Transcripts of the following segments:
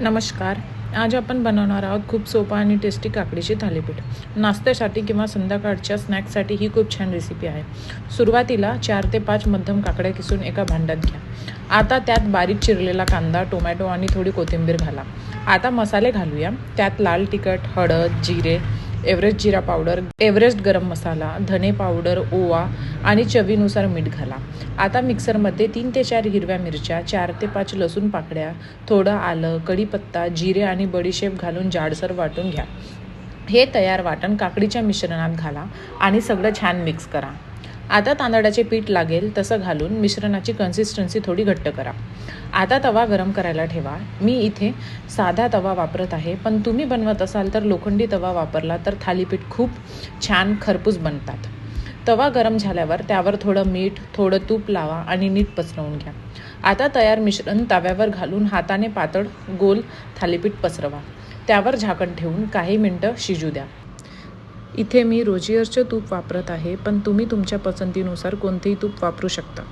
नमस्कार. आज आपण बनवणार आहोत खूप सोपा आणि टेस्टी काकडीची थालीपीठ. नाश्त्यासाठी किंवा संध्याकाळच्या स्नॅक्ससाठी ही खूप छान रेसिपी आहे. सुरुवातीला 4 ते 5 मध्यम काकड्या किसून एका भांड्यात घ्या. आता त्यात बारीक चिरलेला कांदा, टोमॅटो आणि थोडी कोथिंबीर घाला. आता मसाले घालूया. त्यात लाल तिखट, हळद, जिरे, एव्हरेस्ट जिरा पावडर, एव्हरेस्ट गरम मसाला, धने पावडर, ओवा आणि चवीनुसार मीठ घाला. आता मिक्सरमध्ये 3 ते 4 हिरव्या मिरच्या, 4 ते 5 लसूण पाकळ्या, थोडं आलं, कढीपत्ता, जिरे आणि बडीशेप घालून जाडसर वाटून घ्या. हे तयार वाटण काकडीच्या मिश्रणात घाला आणि सगळं छान मिक्स करा. आता तांदळाचे पीठ लागेल तसं घालून मिश्रणाची कन्सिस्टन्सी थोडी घट्ट करा. आता तवा गरम करायला ठेवा. मी इथे साधा तवा वापरत आहे, पण तुम्ही बनवत असाल तर लोखंडी तवा वापरला तर थालीपीठ खूप छान खरपूस बनतात. तवा गरम झाल्यावर त्यावर थोडं मीठ, थोडं तूप लावा आणि नीट पसरवून घ्या. आता तयार मिश्रण तव्यावर घालून हाताने पातळ गोल थालीपीठ पसरवा. त्यावर झाकण ठेवून काही मिनटं शिजू द्या. इथे मी रोजियरचे तूप वापरत आहे, पण तुम्ही तुमच्या पसंतीनुसार कोणतेही तूप वापरू शकता.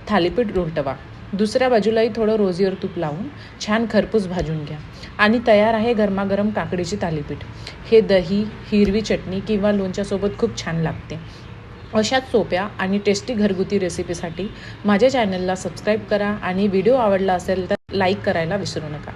थालीपीठ उलटवा. दुसऱ्या बाजूलाही थोडं रोजियर तूप लावून छान खरपूस भाजून घ्या आणि तयार आहे गरमागरम काकडीची थालीपीठ. हे दही, हिरवी चटणी किंवा लोणच्यासोबत खूप छान लागते. अशाच सोप्या आणि टेस्टी घरगुती रेसिपीसाठी माझ्या चॅनलला सबस्क्राईब करा आणि व्हिडिओ आवडला असेल तर लाईक करायला विसरू नका.